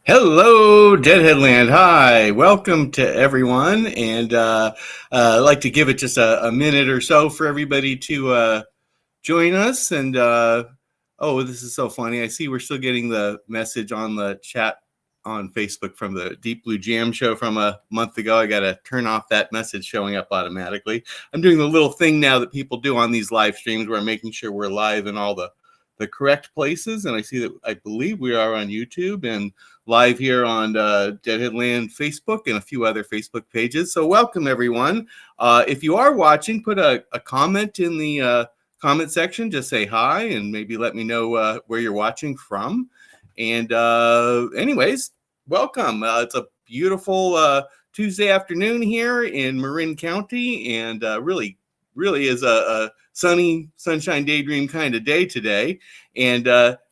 Hello, Deadheadland. Hi, welcome to everyone. And I'd like to give it just a minute or so for everybody to join us. And oh, this is so funny. I see we're still getting the message on the chat on Facebook from the Deep Blue Jam show from a month ago. I got to turn off that message showing up automatically. I'm doing the little thing now that people do on these live streams where I'm making sure we're live in all the correct places. And I see that I believe we are on YouTube and live here on Deadheadland Facebook and a few other Facebook pages. So welcome, everyone. If you are watching, put a comment in the comment section. Just say hi and maybe let me know where you're watching from. And anyways, welcome. It's a beautiful Tuesday afternoon here in Marin County, and really is a sunny sunshine daydream kind of day today. And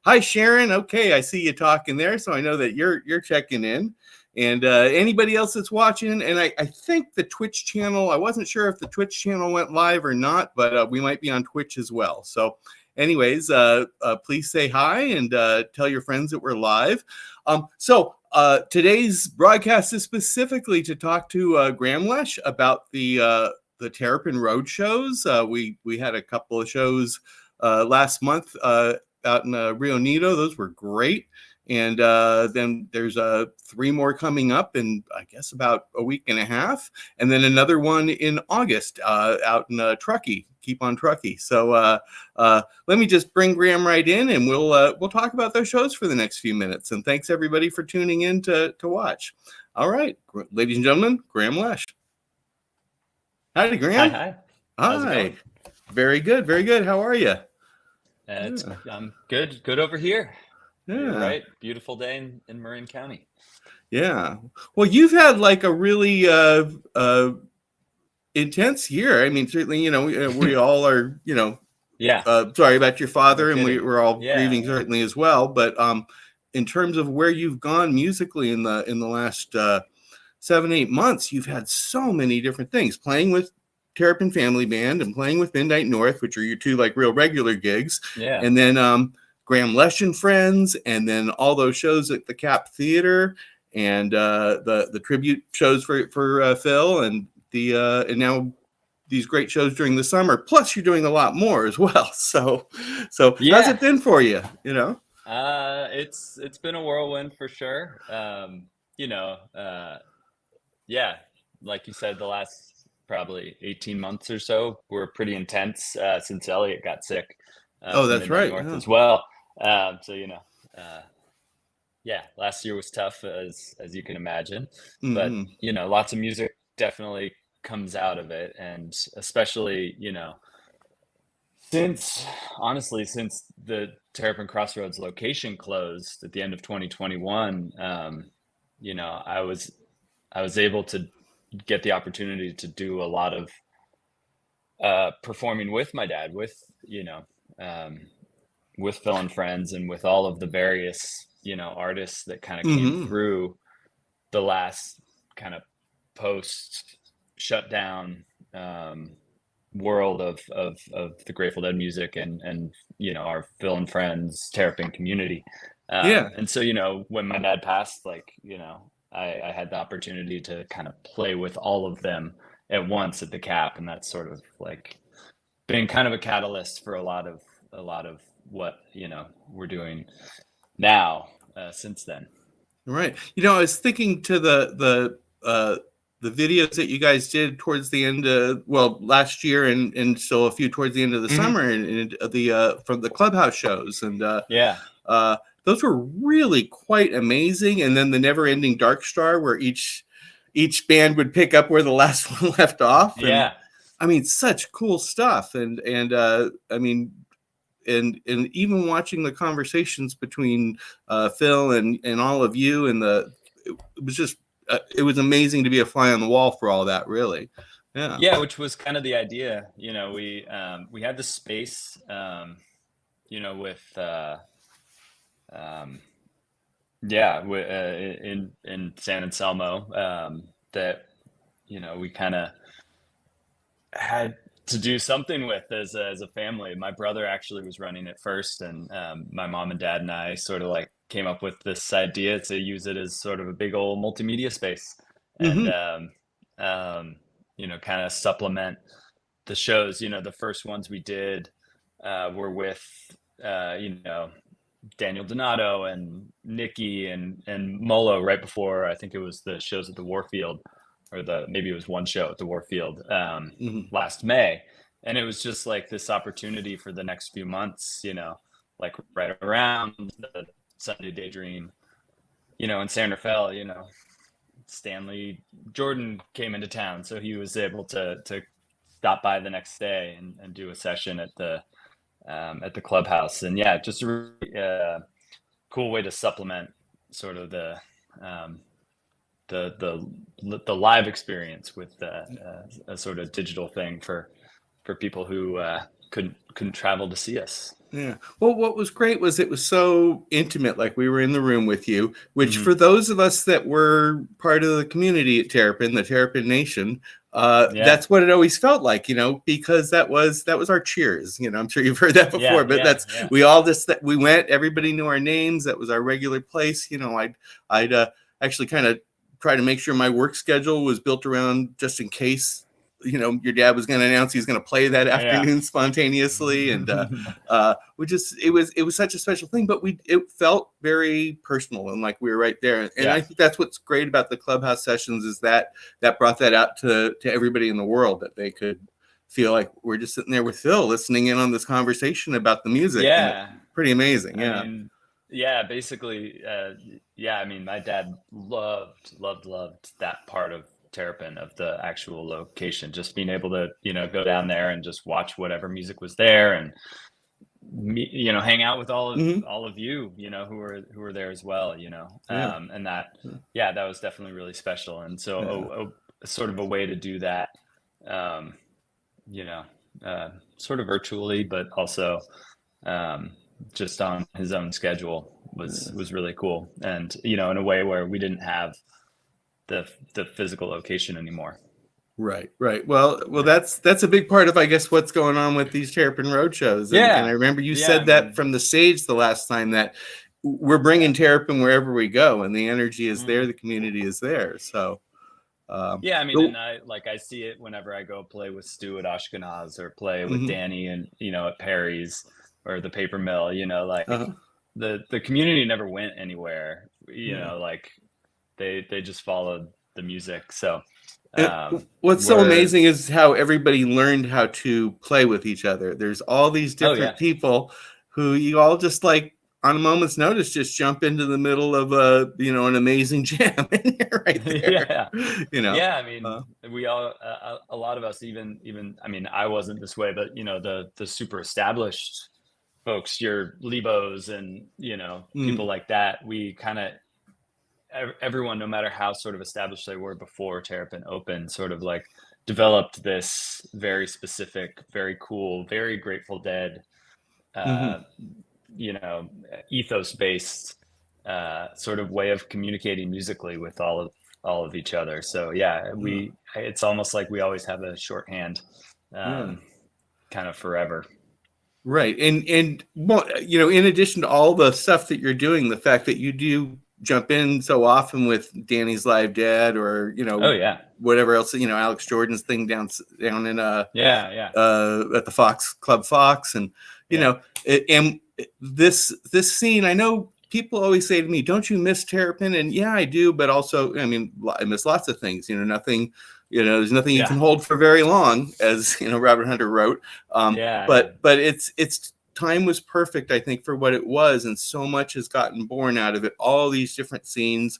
hi, Sharon. Okay, I see you talking there, so I know that you're checking in. And anybody else that's watching, and I think the Twitch channel, I wasn't sure if the Twitch channel went live or not, but we might be on Twitch as well. So anyways, please say hi and tell your friends that we're live. So today's broadcast is specifically to talk to Grahame Lesh about the Terrapin Roadshows. We had a couple of shows last month out in Rio Negro. Those were great. And then there's 3 more coming up in, I guess, about a week and a half. And then another one in August out in Truckee. Keep on Truckee. So let me just bring Grahame right in, and we'll talk about those shows for the next few minutes. And thanks, everybody, for tuning in to watch. All right, ladies and gentlemen, Grahame Lesh. Howdy, Grahame. Hi. How's it going? Very good, very good. How are you? I'm good over here. Yeah. You're right. Beautiful day in Marin County. Yeah. Well, you've had like a really intense year. I mean, certainly, we all are, Yeah. Sorry about your father, and we're all Yeah. grieving certainly as well. But in terms of where you've gone musically in the last 7-8 months, you've had so many different things, playing with Terrapin Family Band and playing with Midnight North, which are your 2 like real regular gigs. Yeah. And then Grahame Lesh and Friends, and then all those shows at the Cap Theater, and the tribute shows for Phil, and and now these great shows during the summer. Plus, you're doing a lot more as well. So Yeah. how's it been for you? It's been a whirlwind for sure. Yeah, like you said, the last probably 18 months or so were pretty intense since Elliot got sick. Oh, that's right. North as well. Yeah, last year was tough as you can imagine. But lots of music definitely comes out of it, and especially since the Terrapin Crossroads location closed at the end of 2021, I was able to get the opportunity to do a lot of performing with my dad, with Phil and Friends, and with all of the various artists that kind of came through the last kind of post shutdown world of the Grateful Dead music and our Phil and Friends Terrapin community. And so when my dad passed, I had the opportunity to kind of play with all of them at once at the Cap, and that's sort of like been kind of a catalyst for a lot of what we're doing now since then. Right. I was thinking to the videos that you guys did towards the end of last year, and still a few towards the end of the summer, and the from the clubhouse shows, and those were really quite amazing. And then the Never Ending Dark Star, where each band would pick up where the last one left off. And, I mean, such cool stuff. And I mean, and even watching the conversations between Phil and all of you, and it was just it was amazing to be a fly on the wall for all that, really. Yeah, which was kind of the idea. We had the space, with in San Anselmo, that we kind of had to do something with as a family. My brother actually was running it first, and my mom and dad and I sort of like came up with this idea to use it as sort of a big old multimedia space, and Mm-hmm. kind of supplement the shows. The first ones we did were with Daniel Donato and Nikki and Molo right before, I think it was the shows at the Warfield, or maybe it was one show at the Warfield Mm-hmm. last May. And it was just like this opportunity for the next few months, like right around the Sunday Daydream, in San Rafael, Stanley Jordan came into town, so he was able to stop by the next day and do a session at the clubhouse. And yeah, just a really cool way to supplement sort of um, the live experience with a sort of digital thing for people who couldn't travel to see us. Yeah. Well, what was great was it was so intimate, like we were in the room with you, which Mm-hmm. for those of us that were part of the community at Terrapin, the Terrapin Nation, Yeah, that's what it always felt like, because that was our cheers. I'm sure you've heard that before, yeah, but yeah, yeah, we all just, we went, everybody knew our names. That was our regular place. I'd actually kind of try to make sure my work schedule was built around, just in case, your dad was going to announce he's going to play that yeah. afternoon spontaneously. And, it was such a special thing, but it felt very personal, and like we were right there. And Yeah. I think that's what's great about the clubhouse sessions, is that brought that out to everybody in the world, that they could feel like we're just sitting there with Phil listening in on this conversation about the music. And it's Yeah. pretty amazing. I Yeah. mean, yeah, basically, yeah, I mean, my dad loved that part of Terrapin, of the actual location, just being able to, go down there and just watch whatever music was there, and hang out with Mm-hmm. all of you, who were there as well, Yeah. and that, yeah, that was definitely really special. And so a sort of a way to do that, um, you know, sort of virtually, but also just on his own schedule was really cool. And, in a way where we didn't have the physical location anymore. Right. Well, that's a big part of, I guess, what's going on with these Terrapin Roadshows. And I Yeah. remember you Yeah. I said that mean, from the stage the last time, that we're yeah. bringing Terrapin wherever we go, and the energy is there, Mhm. the community is there. So, Yeah, I mean, oh, and I see it whenever I go play with Stu at Ashkenaz, or play with mhm, Danny and, at Perry's, or the Paper Mill, like uh-huh, the community never went anywhere, yeah. like they just followed the music. So And um what's so we're amazing is how everybody learned how to play with each other. There's all these oh different yeah. people who you all just, like, on a moment's notice, just jump into the middle of an amazing jam, and you're right there. Yeah. You know, Yeah, I mean, uh, we all, a lot of us, even, I mean, I wasn't this way, but the super established folks, your Lebos and, people mm, like that, we kind of, everyone, no matter how sort of established they were before Terrapin opened, sort of like developed this very specific, very cool, very Grateful Dead, mhm, uh, you know, ethos based sort of way of communicating musically with all of each other. So yeah, yeah, it's almost like we always have a shorthand, yeah. um, kind of forever. Right. And well, in addition to all the stuff that you're doing, the fact that you do jump in so often with Danny's Live Dad, or, Oh yeah, whatever else, Alex Jordan's thing down in yeah, yeah, at the Fox Club Fox. And yeah, and this scene, I know people always say to me, don't you miss Terrapin? And yeah, I do, but also, I mean, I miss lots of things. Nothing, there's nothing you yeah, can hold for very long, as Robert Hunter wrote. yeah, yeah, But it's time was perfect, I think, for what it was, and so much has gotten born out of it. All these different scenes,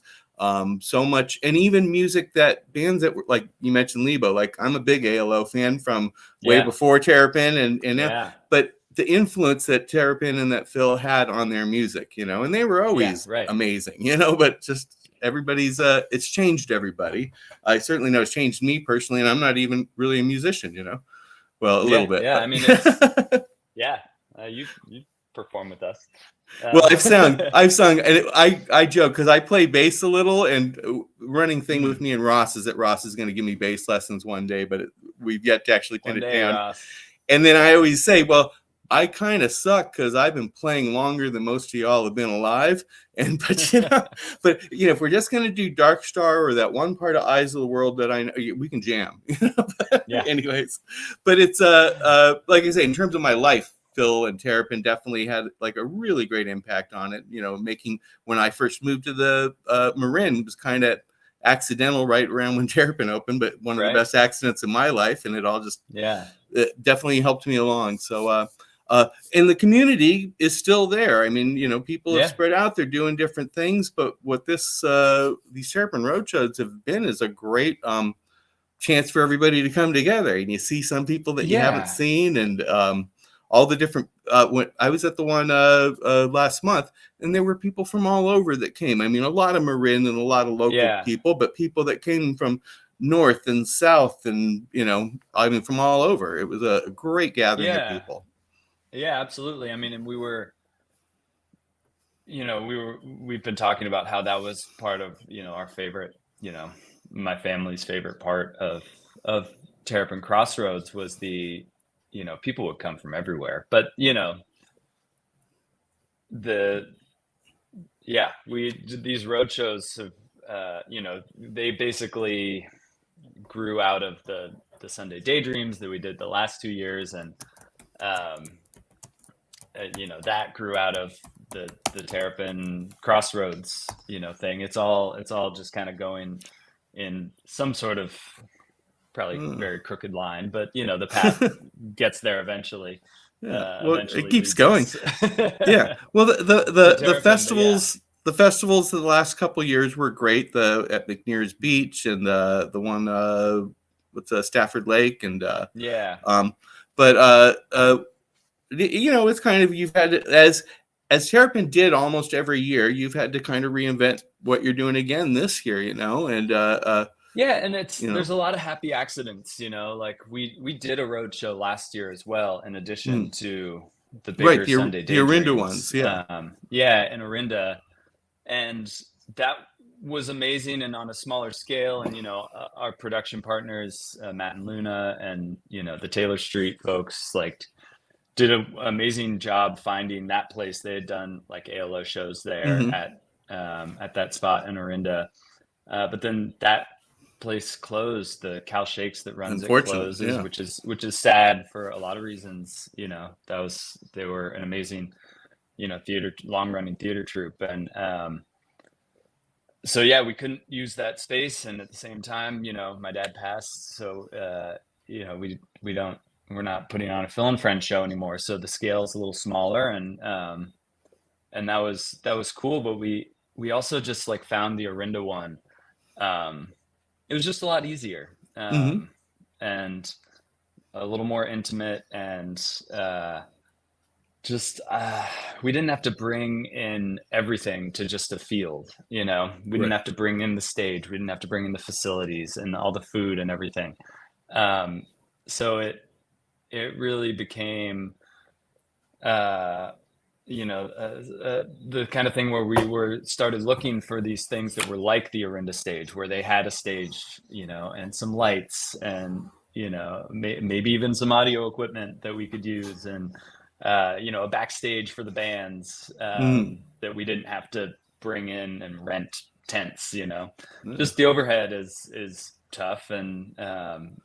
so much, and even music, that bands that were, like you mentioned, Lebo. Like, I'm a big ALO fan from way yeah, before Terrapin, and now, yeah, but the influence that Terrapin and that Phil had on their music, and they were yeah, always right. amazing, but just everybody's it's changed everybody. I certainly know it's changed me personally, and I'm not even really a musician, well, a little Yeah, bit, yeah. I but mean, it's yeah. You perform with us. well, Um, I've sung, and I joke because I play bass a little, and running thing with mm, me and Ross is that Ross is going to give me bass lessons one day, but we've yet to actually pin one it day, down. Ross. And then I Yeah, always say, well, I kind of suck because I've been playing longer than most of y'all have been alive. And but if we're just gonna do Dark Star or that one part of Eyes of the World that I know, we can jam. Yeah. Anyways, but it's like I say, in terms of my life, Phil and Terrapin definitely had like a really great impact on it. Making when I first moved to the Marin was kind of accidental right around when Terrapin opened, but one of the best accidents in my life, and it all just it definitely helped me along. So and the community is still there. I mean, people have spread out. They're doing different things, but what these Terrapin Roadshows have been is a great chance for everybody to come together, and you see some people that you haven't seen, and all the different. When I was at the one last month, and there were people from all over that came. I mean, a lot of Marin and a lot of local people, but people that came from north and south, and I mean, from all over. It was a great gathering of people. Yeah, absolutely. I mean, and we've been talking about how that was part of, our favorite, my family's favorite part of Terrapin Crossroads was the, people would come from everywhere, but these roadshows have, they basically grew out of the Sunday Daydreams that we did the last 2 years, and that grew out of the Terrapin Crossroads, thing. It's all just kind of going in some sort of probably very crooked line, but the path gets there eventually. It keeps going. Well, the festivals. The festivals of the last couple of years were great. The at McNear's Beach and the one with Stafford Lake and but it's kind of, you've had as Terrapin did almost every year, you've had to kind of reinvent what you're doing again this year, and and it's there's a lot of happy accidents, like we did a road show last year as well, in addition to the bigger Sunday Daydreams. The Orinda ones, in Orinda, and that was amazing, and on a smaller scale. And our production partners, Matt and Luna, and the Taylor Street folks, did an amazing job finding that place. They had done like ALO shows there at that spot in Orinda, but then that place closed. The Cal Shakes that runs it closes, which is sad for a lot of reasons. They were an amazing long running theater troupe, and so we couldn't use that space. And at the same time, my dad passed, so we're not putting on a Phil and Friends show anymore, so the scale is a little smaller, and that was cool. But we also just found the Orinda one. It was just a lot easier, and a little more intimate, and we didn't have to bring in everything to just a field. We didn't have to bring in the stage, we didn't have to bring in the facilities and all the food and everything. So it really became the kind of thing where we started looking for these things that were like the Orinda stage, where they had a stage, and some lights, and maybe even some audio equipment that we could use, and a backstage for the bands, that we didn't have to bring in and rent tents. Just the overhead is tough, and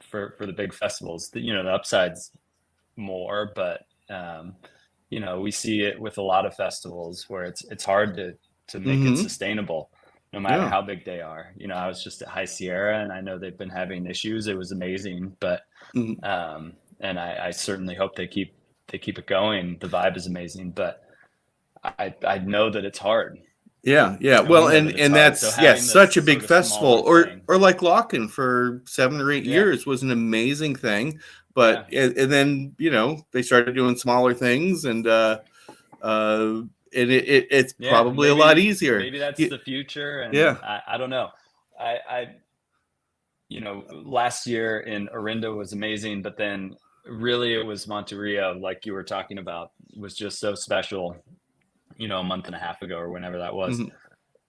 for the big festivals, the upside's more, but we see it with a lot of festivals where it's hard to make it sustainable, no matter how big they are. I was just at High Sierra, and I know they've been having issues. It was amazing, but and I certainly hope they keep it going. The vibe is amazing, but I know that it's hard. Well, and that's such a big festival, or like Lockin for 7 or 8 years was an amazing thing, but and then they started doing smaller things, and it's probably a lot easier. Maybe that's the future, and I don't know. I last year in Orinda was amazing, but then really it was Monterrey, like you were talking about, was just so special. A month and a half ago or whenever that was.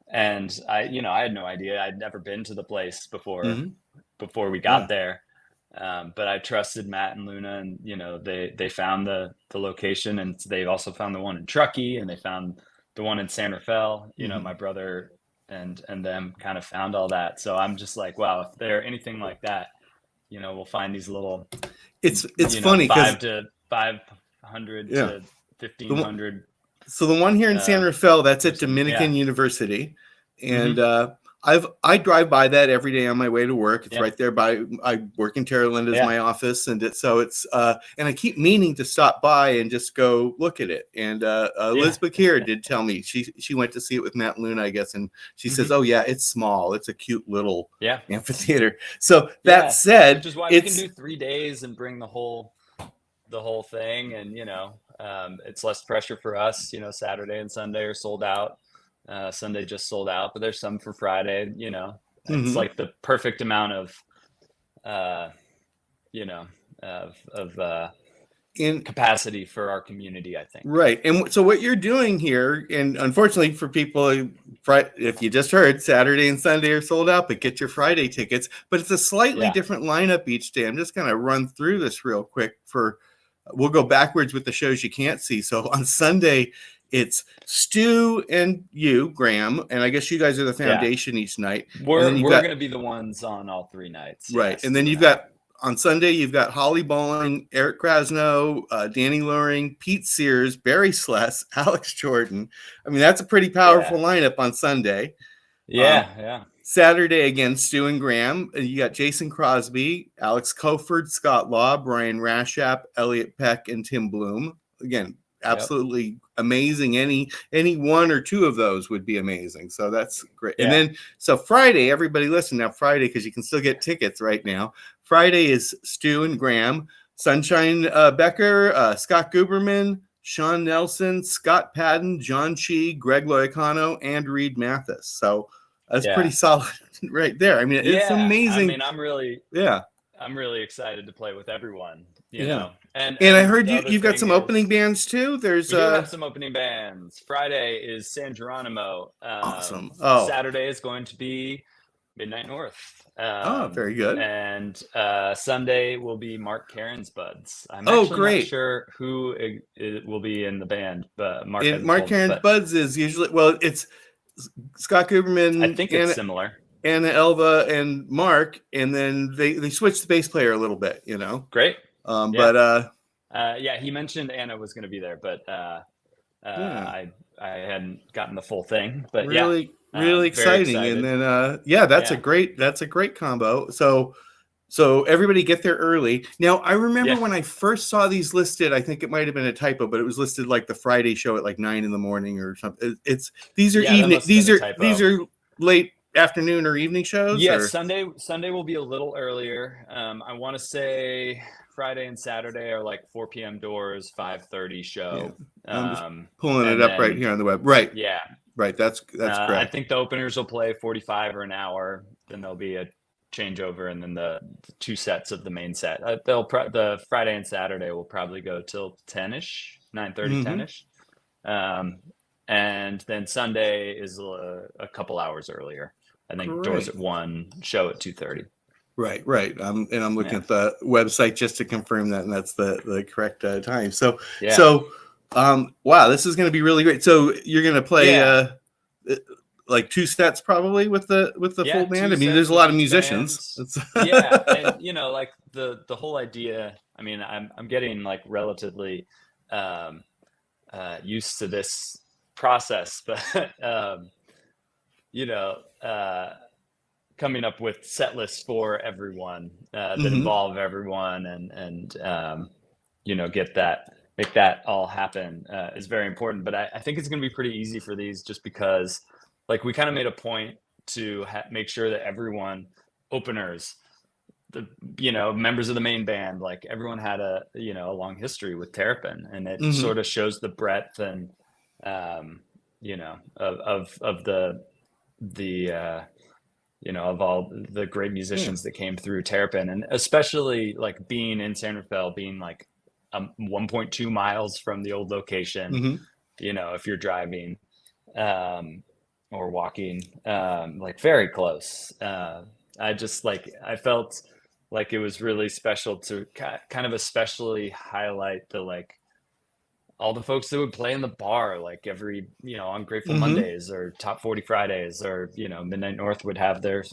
And I had no idea. I'd never been to the place before we got there. But I trusted Matt and Luna, and they found the location, and they've also found the one in Truckee, and they found the one in San Rafael. My brother and them kind of found all that. So I'm just like, wow, if they're anything like that, we'll find these little, It's funny because 500 yeah, to the 1,500. so the one here in San Rafael, that's at person. Dominican University, and Mm-hmm. I drive by that every day on my way to work. It's Yeah. right there by. I work in Terra Linda as Yeah. my office, and it's and I keep meaning to stop by and just go look at it. And Liz Bakir did tell me she went to see it with Matt and Luna, I guess, and she says, "Oh yeah, it's small. It's a cute little amphitheater." So that said, which is why we can do 3 days and bring the whole thing, and it's less pressure for us. Saturday and Sunday are sold out. Sunday just sold out, but there's some for Friday. It's like the perfect amount of capacity for our community, I think. Right. And so what you're doing here, and unfortunately for people, if you just heard, Saturday and Sunday are sold out, but get your Friday tickets. But it's a slightly different lineup each day. I'm just going to run through this real quick we'll go backwards with the shows you can't see. So on Sunday, it's Stu and you, Grahame, and I guess you guys are the foundation each night. We're going to be the ones on all 3 nights. Right. Yes, and then you've got, on Sunday, you've got Holly Bowling, Eric Krasno, Danny Loring, Pete Sears, Barry Sless, Alex Jordan. I mean, that's a pretty powerful lineup on Sunday. Yeah. Saturday, again, Stu and Grahame. You got Jason Crosby, Alex Koford, Scott Law, Brian Rashap, Elliot Peck, and Tim Bloom. Again, absolutely amazing. Any one or two of those would be amazing. So that's great. And then, so Friday, everybody listen now, Friday, because you can still get tickets right now. Friday is Stu and Grahame, Sunshine Becker, Scott Guberman, Sean Nelson, Scott Padden, John Chi, Greg Loicano, and Reed Mathis. So that's pretty solid right there. I mean, it's amazing. I mean, I'm really excited to play with everyone, you know. And I heard you've got some opening bands too. We do have some opening bands. Friday is San Geronimo. Awesome. Saturday is going to be Midnight North. Very good. And Sunday will be Mark Caron's Buds. I'm actually not sure who it will be in the band, but Mark Caron's Buds is usually, it's Scott Guberman. I think it's similar. Anna Elva and Mark, and then they switched the bass player a little bit, Great. But he mentioned Anna was going to be there, but I hadn't gotten the full thing. But really exciting. And then that's a great combo. So everybody get there early. Now I remember when I first saw these listed, I think it might have been a typo, but it was listed like the Friday show at like 9 a.m. or something. These are evening. These are late afternoon or evening shows. Yes, Sunday will be a little earlier. I want to say Friday and Saturday are like 4 p.m. doors, 5:30 show. I'm just pulling it up right here on the web. Right. Yeah. Right. That's correct. I think the openers will play 45 or an hour. Then there'll be a changeover, and then the 2 sets of the main set. The Friday and Saturday will probably go till 10ish, 9:30, 10ish. And then Sunday is a couple hours earlier. I think doors at 1, show at 2:30. Right. I'm looking at the website just to confirm that, and that's the correct time. So wow, this is going to be really great. So you're going to play like 2 sets probably with the full band. I mean, there's a lot of musicians. And like the whole idea. I mean, I'm getting like relatively used to this process, but coming up with set lists for everyone that involve everyone and make that all happen is very important. But I think it's going to be pretty easy for these, just because like we kind of made a point to make sure that everyone, openers, the members of the main band, like everyone had a long history with Terrapin, and it sort of shows the breadth and of all the great musicians that came through Terrapin, and especially like being in San Rafael, being like 1.2 miles from the old location. If you're driving or walking, like very close. I felt like it was really special to kind of especially highlight the like all the folks that would play in the bar, like every, on Grateful Mondays or Top 40 Fridays, or, Midnight North would have their,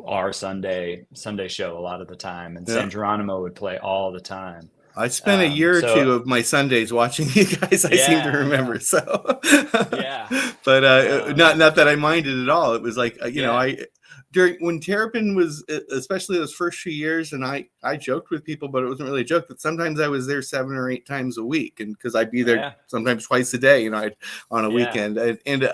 our Sunday show a lot of the time. And San Geronimo would play all the time. I spent a year or two of my Sundays watching you guys. I seem to remember. So, yeah, but not that I minded at all. It was like, when Terrapin was, especially those first few years, and I joked with people, but it wasn't really a joke, that sometimes I was there 7 or 8 times a week, and because I'd be there sometimes twice a day, on a weekend, and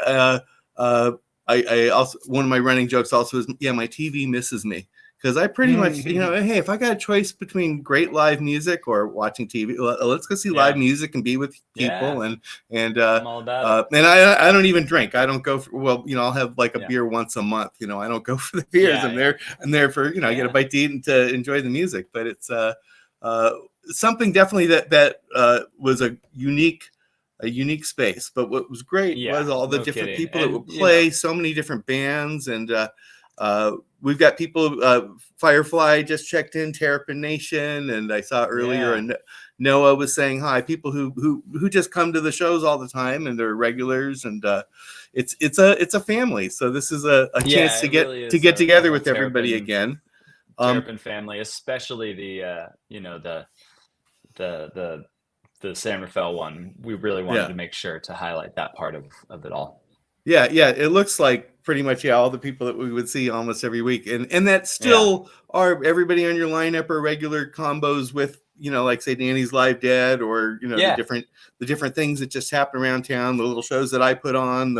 I also, one of my running jokes also is, my TV misses me. Because I pretty much, hey, if I got a choice between great live music or watching TV, let's go see live music and be with people. And I'm all about it. And I don't even drink. I don't go for, I'll have like a beer once a month. I don't go for the beers. I'm there for, I get a bite to eat and to enjoy the music. But it's something definitely that was a unique space. But what was great was all the different people that would play, so many different bands, and we've got people, Firefly just checked in, Terrapin Nation, and I saw earlier, and Noah was saying hi. People who just come to the shows all the time, and they're regulars, and it's a family. So this is a chance to get together with everybody again. Terrapin family, especially the San Rafael one. We really wanted to make sure to highlight that part of it all. Yeah, it looks like pretty much all the people that we would see almost every week, and that still are everybody on your lineup are regular combos with like say Danny's Live Dead, or the different things that just happen around town, the little shows that I put on.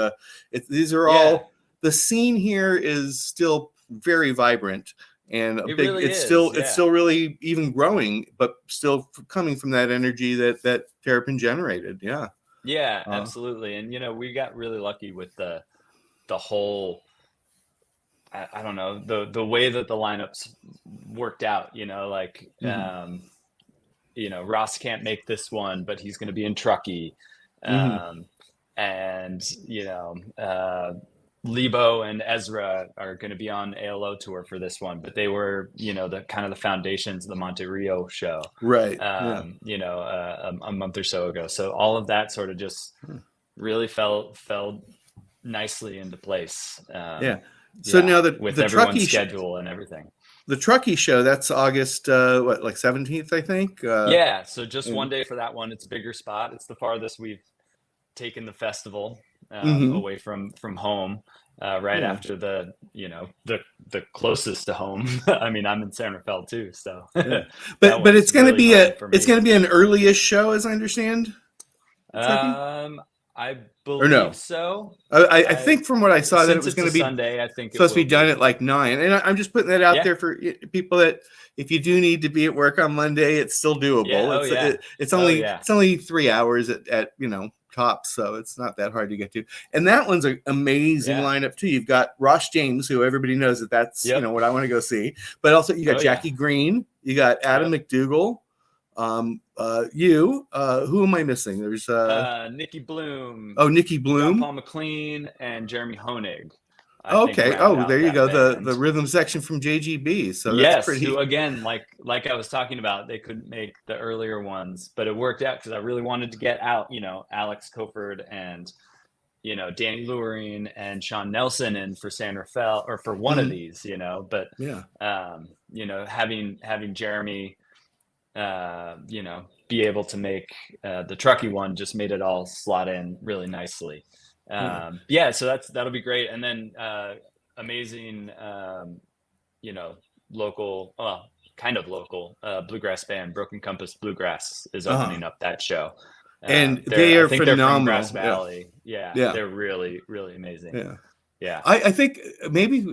These are all, the scene here is still very vibrant, and it's still really even growing, but still coming from that energy that Terrapin generated. Yeah, absolutely. And, we got really lucky with the whole, I don't know, the way that the lineups worked out, Ross can't make this one, but he's going to be in Truckee. And, Lebo and Ezra are going to be on ALO tour for this one, but they were, the kind of the foundations of the Monte Rio show, right? A month or so ago. So all of that sort of just really fell nicely into place. So now with the everyone's Truckee schedule and everything. The Truckee show, that's August, 17th, I think. So just one day for that one. It's a bigger spot. It's the farthest we've taken the festival away from home, after the closest to home. I mean, I'm in San Rafael too, so but it's going to be an early-ish show, as I understand. I believe so. I think from what I saw that it was going to be Sunday. I think supposed to be done at like 9, and I'm just putting that out there for people that if you do need to be at work on Monday, it's still doable. It's only 3 hours at tops, so it's not that hard to get to. And that one's an amazing lineup too. You've got Ross James, who everybody knows that's what I want to go see, but also you got Jackie Green, you got Adam McDougall. Who am I missing? There's Nikki Bloom. Oh, Nikki Bloom, Paul McLean, and Jeremy Honig. Okay. There you go. The rhythm section from JGB. So that's pretty. Who again, like I was talking about, they couldn't make the earlier ones, but it worked out because I really wanted to get out, Alex Coford and Danny Luring and Sean Nelson in for San Rafael, or for one of these, But having Jeremy, be able to make the Truckee one just made it all slot in really nicely. So that'll be great. And then amazing, local, kind of local bluegrass band, Broken Compass Bluegrass, is opening up that show. And they are phenomenal. They're from Grass Valley. They're really, really amazing. I think maybe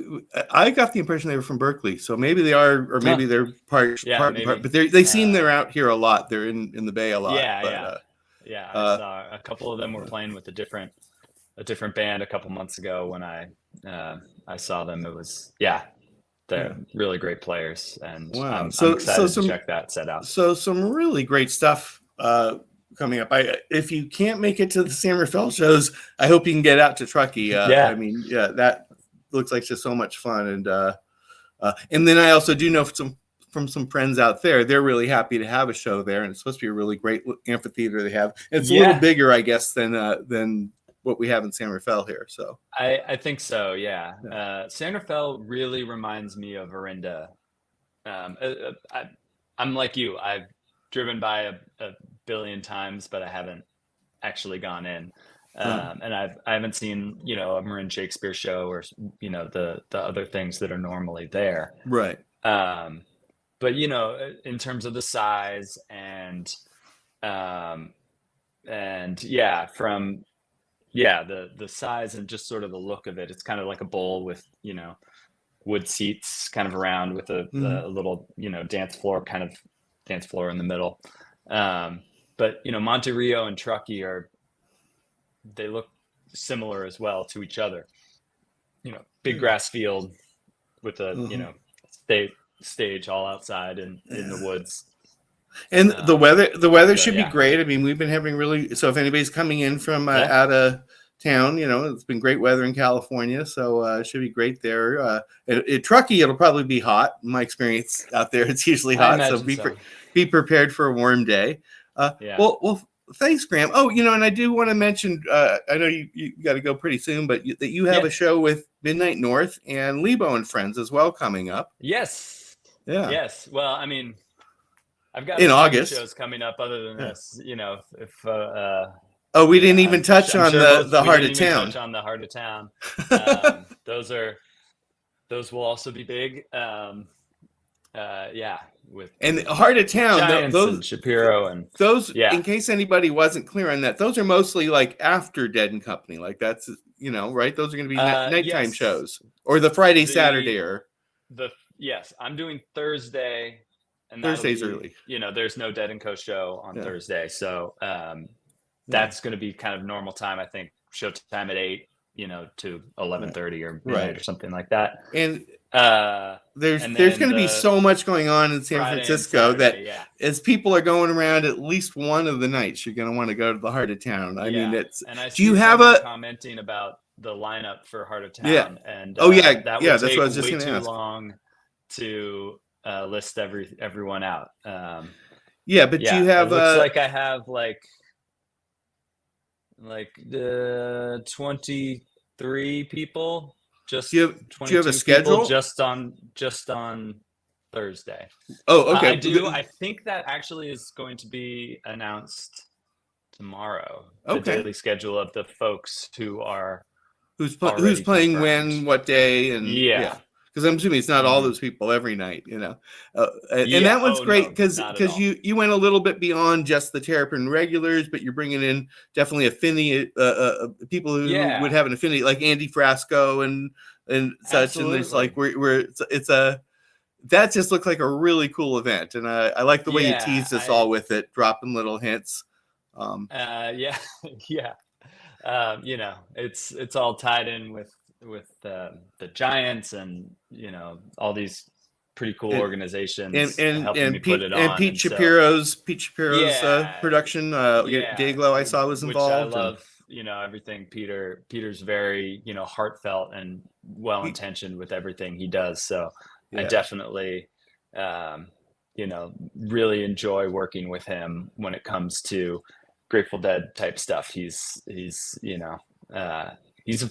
I got the impression they were from Berkeley, so maybe they are, or maybe they're part. But they seem they're out here a lot. They're in the Bay a lot. I saw a couple of them were playing with a different band a couple months ago when I saw them. It was they're really great players, and I'm excited to check that set out. So some really great stuff coming up. If you can't make it to the San Rafael shows, I hope you can get out to Truckee. That looks like just so much fun. And then I also do know some from some friends out there. They're really happy to have a show there, and it's supposed to be a really great amphitheater they have. It's a little bigger, I guess, than what we have in San Rafael here. So I think so. Yeah. San Rafael really reminds me of Orinda. I'm like you. I've driven by a billion times, but I haven't actually gone in. And I haven't seen, a Marin Shakespeare show or, the other things that are normally there. Right. But, in terms of the size and the size and just sort of the look of it, it's kind of like a bowl with, wood seats kind of around with a little, dance floor in the middle. But, Monte Rio and Truckee they look similar as well to each other. Big grass field with a, stage all outside in the woods. And the weather should be great. I mean, we've been having so if anybody's coming in from out of town, it's been great weather in California, so it should be great there. At Truckee, it'll probably be hot. In my experience out there, it's usually hot, so be prepared for a warm day. Well, thanks, Graham. Oh, and I do want to mention, I know you got to go pretty soon, but that you have a show with Midnight North and Lebo and Friends as well coming up. Yes. Yeah. Yes. Well, I mean, I've got in August shows coming up other than this. If we didn't even touch on the Heart of Town. Touch on the Heart of Town. Those will also be big. With and Heart of Town, those and Shapiro and those. In case anybody wasn't clear on that, those are mostly like after Dead and Company. Like that's right. Those are going to be nighttime shows or the Friday, Saturday or Yes, I'm doing Thursday. And Thursday's early. There's no Dead and Co show on Thursday, so that's going to be kind of normal time. I think showtime at 8, to 11:30 or midnight or something like that. And there's going to be so much going on in San Francisco Saturday, that as people are going around at least one of the nights, you're going to want to go to the Heart of Town. I mean, And I do you have commenting about the lineup for Heart of Town? Yeah. And that would that's what I take was just way going to too ask. long to list everyone out. But do you have? It looks like I have like 23 people. Just do you have a schedule just on Thursday? Oh, okay. I do. I think that actually is going to be announced tomorrow. The daily schedule of the folks who's playing when, what day, and because I'm assuming it's not all those people every night, and that one's great because you went a little bit beyond just the Terrapin regulars, but you're bringing in definitely affinity people who would have an affinity, like Andy Frasco and such. Absolutely. And there's like that just looks like a really cool event, and I like the way you teased us all with it, dropping little hints. It's all tied in with the Giants and all these pretty cool organizations helping me put it on. And Pete Shapiro's production, Dayglow I saw was involved. Which I love, everything Peter's very heartfelt and well intentioned with everything he does. So I definitely really enjoy working with him when it comes to Grateful Dead type stuff. He's ahead, he's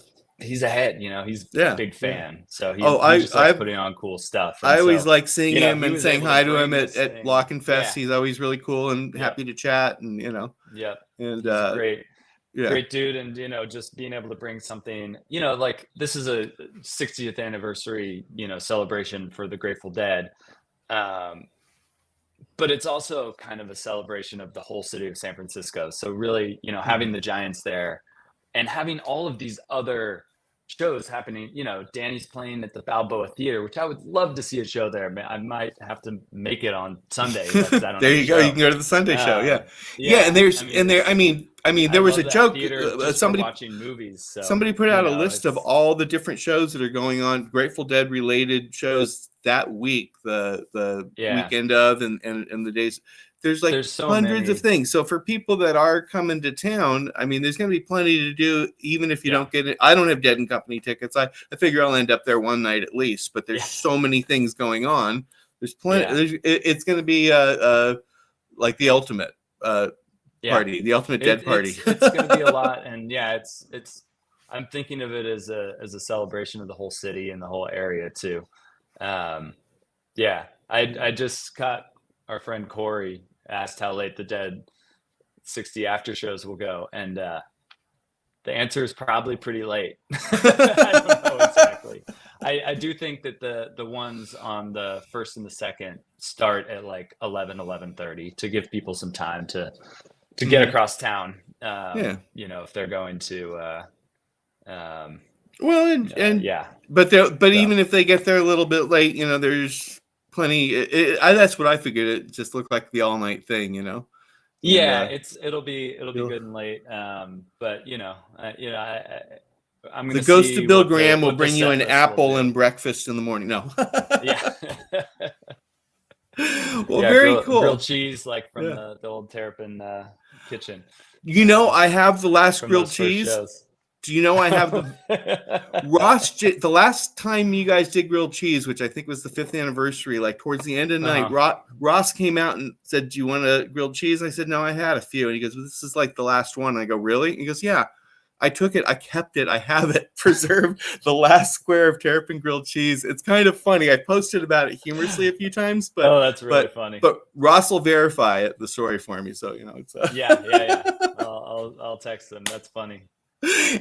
a big fan. So he just likes putting on cool stuff. And I always like seeing him and saying hi to him at Lock and Fest. He's always really cool and happy to chat, and and great dude. And just being able to bring something, like this is a 60th anniversary celebration for the Grateful Dead, but it's also kind of a celebration of the whole city of San Francisco. So really, having the Giants there and having all of these other shows happening, Danny's playing at the Balboa Theater, which I would love to see a show there. I might have to make it on Sunday. There you go. You can go to the Sunday show. And there was a joke. Somebody watching movies. So, somebody put out a list of all the different shows that are going on, Grateful Dead related shows that week, the weekend of, and the days. There's so hundreds of things. So for people that are coming to town, I mean, there's going to be plenty to do, even if you don't get it. I don't have Dead and Company tickets. I figure I'll end up there one night at least, but there's so many things going on. There's plenty. It's going to be like the ultimate party, the ultimate dead party. It's going to be a lot, and it's. I'm thinking of it as a celebration of the whole city and the whole area too. I just caught our friend Corey asked how late the Dead 60 after shows will go, and the answer is probably pretty late. I don't know exactly. I do think that the ones on the first and the second start at like 11:30 to give people some time to get across town. If they're going to. But even if they get there a little bit late, there's plenty. That's what I figured. It just looked like the all night thing, it'll be good and late. But I'm gonna. The ghost of Bill Graham will bring you an apple and breakfast in the morning. No. Well, very cool. Grilled cheese, like from the old Terrapin kitchen. I have the last grilled cheese. Do you know I have the last time you guys did grilled cheese, which I think was the 5th anniversary, like towards the end of the night, Ross came out and said, "Do you want a grilled cheese?" I said, "No, I had a few." And he goes, "Well, this is like the last one." I go, "Really?" And he goes, "Yeah, I took it. I kept it. I have it preserved, the last square of Terrapin grilled cheese." It's kind of funny. I posted about it humorously a few times, but that's really funny. But Ross will verify the story for me. So, it's I'll text him. That's funny.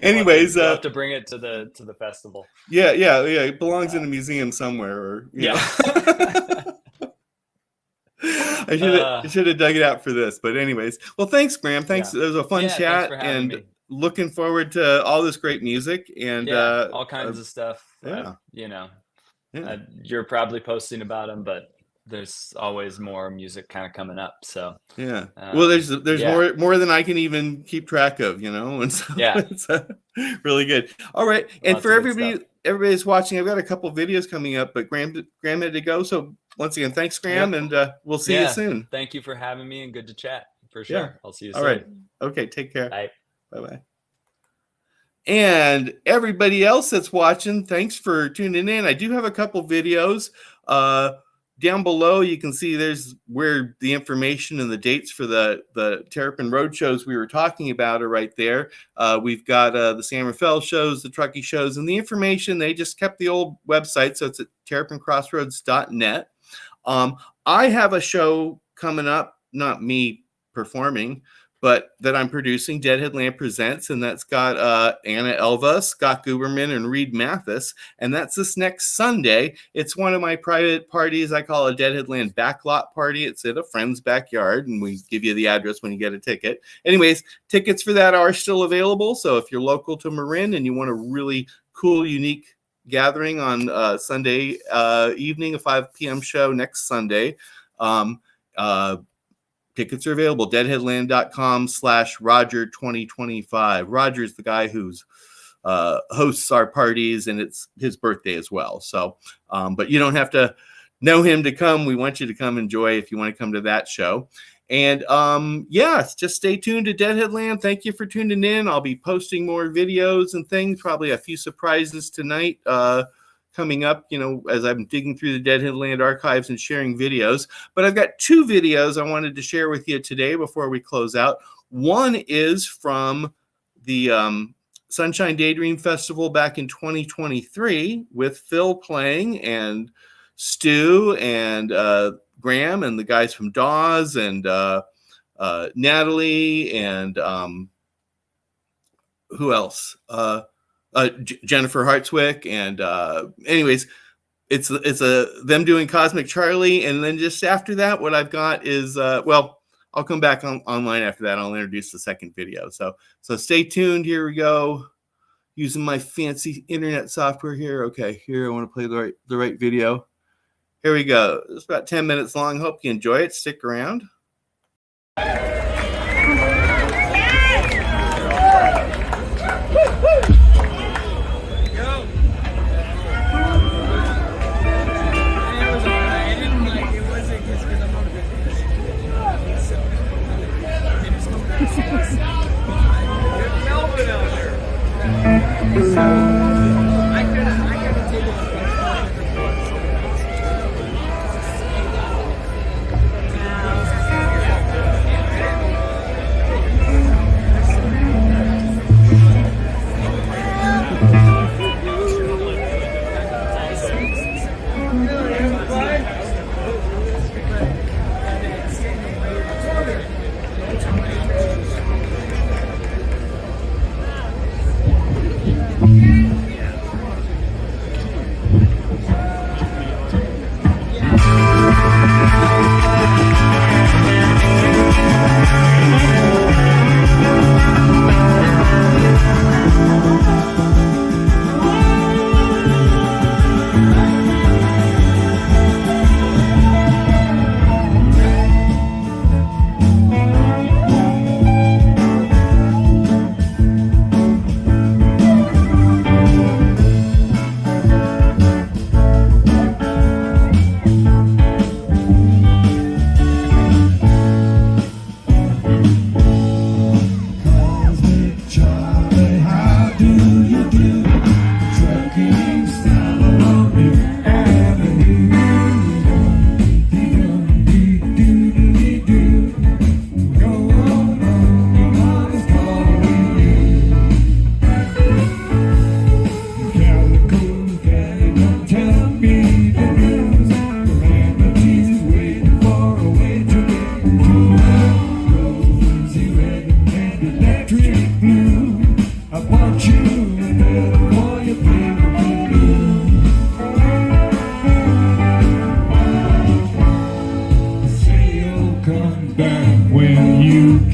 Anyways, we'll have to bring it to the festival. Yeah. It belongs in a museum somewhere, or I should have dug it out for this. But anyways, well, thanks, Graham. Thanks. It was a fun chat, and looking forward to all this great music and all kinds of stuff. You're probably posting about them, but there's always more music kind of coming up. So well, there's more than I can even keep track of, and so it's really good. All right, and for everybody's watching, I've got a couple videos coming up, but Graham had to go. So once again, thanks, Graham, and we'll see you soon. Thank you for having me, and good to chat for sure. I'll see you soon. All right. Okay. Take care. Bye. Bye. And everybody else that's watching, thanks for tuning in. I do have a couple videos. Down below, you can see there's where the information and the dates for the Terrapin Roadshows we were talking about are right there. We've got the San Rafael shows, the Truckee shows, and the information. They just kept the old website, so it's at terrapincrossroads.net. I have a show coming up, not me performing, but that I'm producing, Deadheadland Presents, and that's got Anna Elva, Scott Guberman, and Reed Mathis, and that's this next Sunday. It's one of my private parties. I call a Deadheadland backlot party. It's at a friend's backyard, and we give you the address when you get a ticket. Anyways, tickets for that are still available, so if you're local to Marin and you want a really cool, unique gathering on Sunday evening, a 5 p.m. show next Sunday, tickets are available. Deadheadland.com/Roger2025. Roger's the guy who's hosts our parties, and it's his birthday as well. So, but you don't have to know him to come. We want you to come enjoy if you want to come to that show. And just stay tuned to Deadheadland. Thank you for tuning in. I'll be posting more videos and things, probably a few surprises tonight coming up, as I'm digging through the Deadheadland archives and sharing videos. But I've got 2 videos I wanted to share with you today before we close out. One is from the Sunshine Daydream Festival back in 2023 with Phil playing, and Stu and Graham and the guys from Dawes and Natalie and who else? Jennifer Hartswick, and anyways, it's them doing Cosmic Charlie, and then just after that, what I've got is I'll come back online after that. I'll introduce the second video. So stay tuned. Here we go. Using my fancy internet software here. Okay, here I want to play the right video. Here we go. It's about 10 minutes long. Hope you enjoy it. Stick around.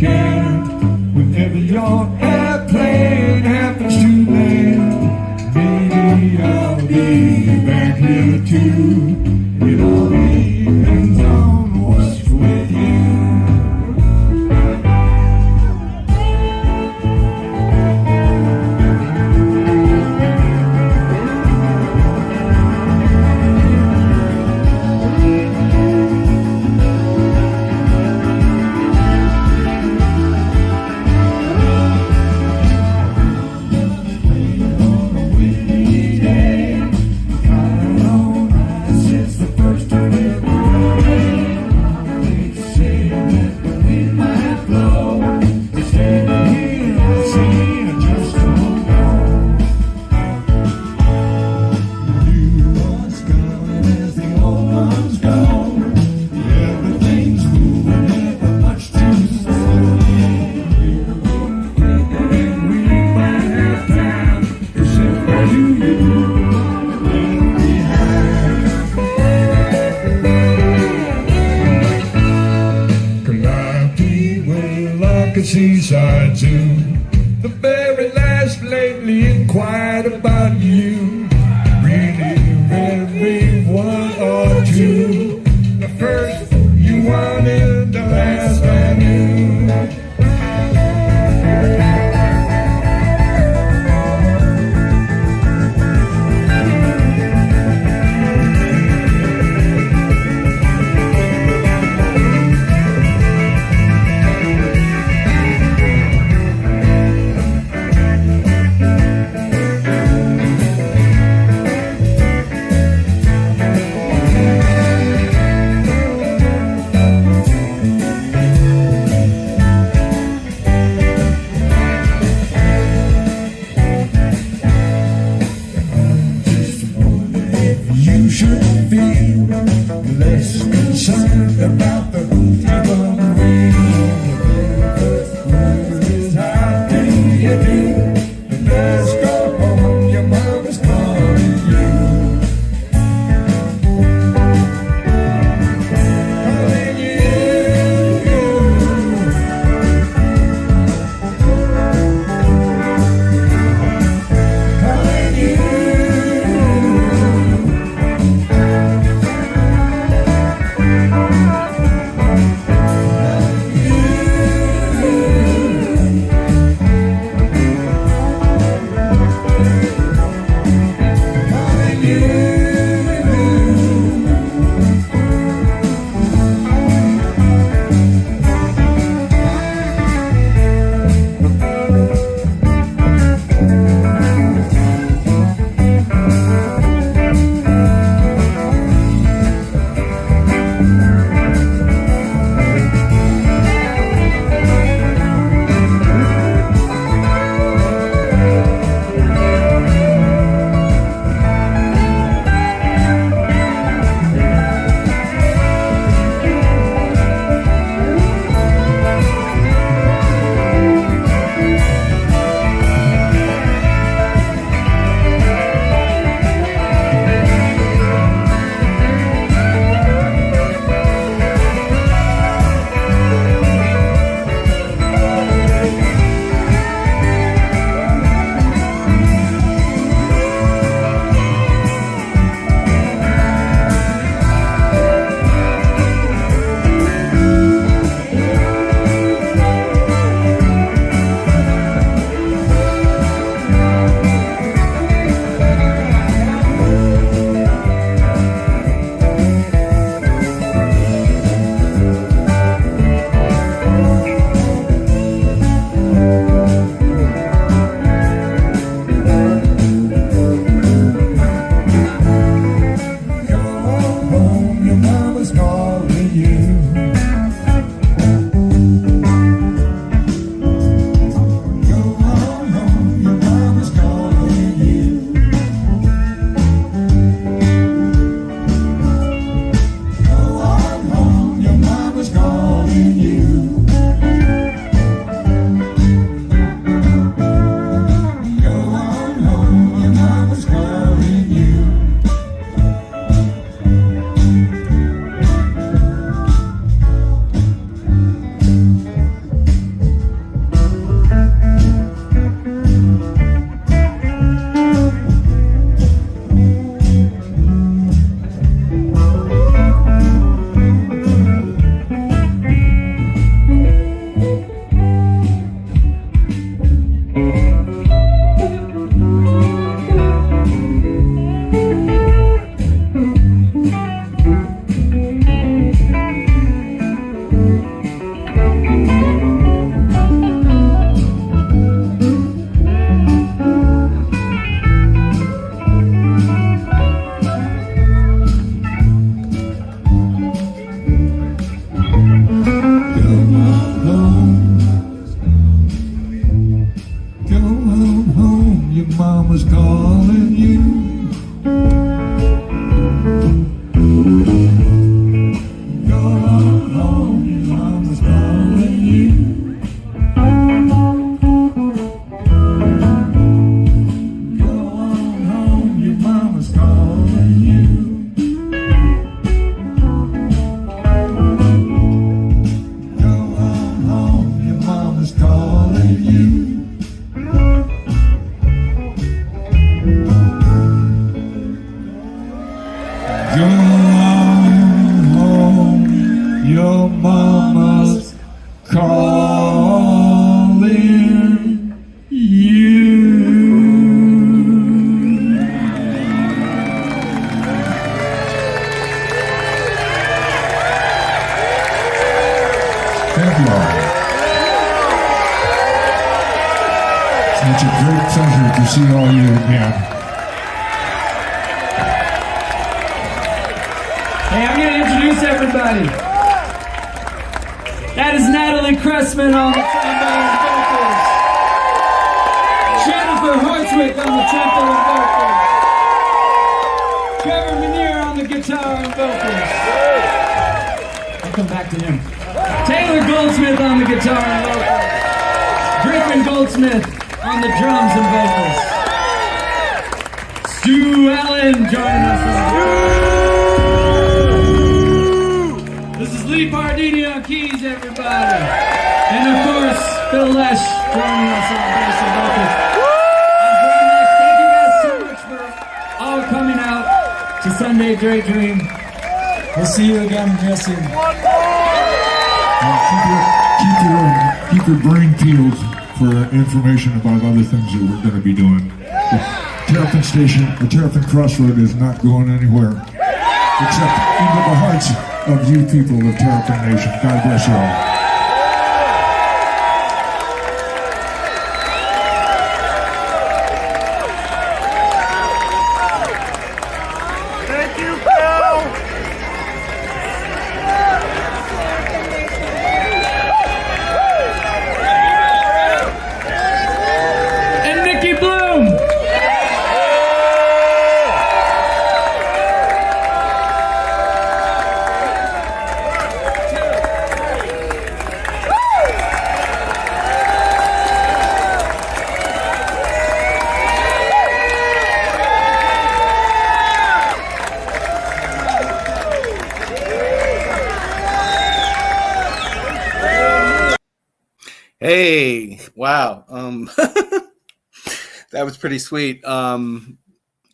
care. Whenever your airplane happens to land, maybe I'll be back here too. It all depends on what's with you. Seaside zoo. The very last lately inquired about you. Really, every one or two. The first you wanted, the last I knew. Go on home. Go on home, your mama's calling you. Go on home, your mama's calling you. Go on home, your mama's calling you. Go on home, your mama's calling you. Go on home, your mama's calling you. Thank you all. It's a great pleasure to see all you again. Hey, I'm going to introduce everybody. That is Natalie Cressman on the trombone and vocals. Jennifer Hartswick on the trumpet and vocals. Trevor Manier on the guitar and vocals. I'll come back to him. Taylor Goldsmith on the guitar and vocals. Griffin Goldsmith on the drums and vocals. Stu Allen joining us on the This is Lee Pardini on keys, everybody. And of course, Phil Lesh joining us on bass and vocals. I'm Grahame Lesh. Thank you guys so much for all coming out to Sunday Daydream. We'll see you again real soon. Keep your brain peeled for information about other things that we're going to be doing. The Terrapin Station, the Terrapin Crossroad is not going anywhere except into the hearts of you people of Terrapin Nation. God bless you all. And Nikki Bloom. Hey, wow. That was pretty sweet. When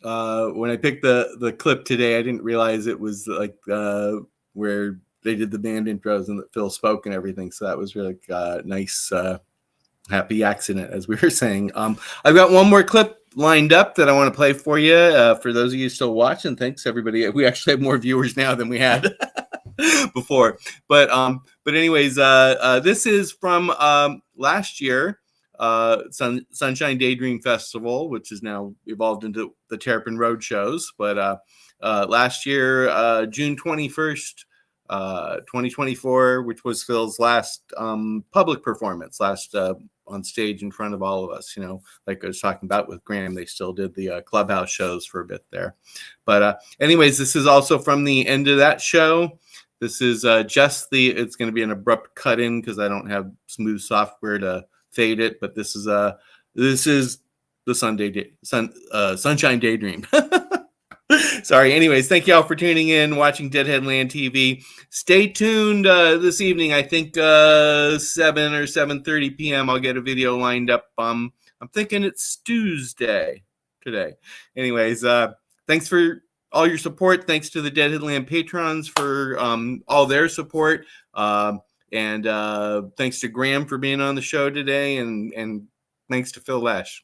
I picked the clip today, I didn't realize it was like where they did the band intros and that Phil spoke and everything. So that was really nice, happy accident, as we were saying. I've got one more clip lined up that I want to play for you. For those of you still watching, thanks everybody. We actually have more viewers now than we had before. But anyways, this is from last year, Sunshine Daydream Festival, which is now evolved into the Terrapin Roadshows. But last year, June 21st, 2024, which was Phil's last public performance, last on stage in front of all of us. You know, like I was talking about with Graham, they still did the clubhouse shows for a bit there. But anyways, this is also from the end of that show. This is just it's going to be an abrupt cut in because I don't have smooth software to fade it. But this is the Sunshine Daydream. Sorry. Anyways, thank you all for tuning in, watching Deadheadland TV. Stay tuned this evening. I think 7 or 7:30 p.m. I'll get a video lined up. I'm thinking it's Tuesday today. Anyways, thanks for all your support. Thanks to the Deadheadland patrons for all their support. And thanks to Graham for being on the show today. And thanks to Phil Lesh.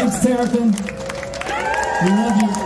Thanks, Terrapin. We love you.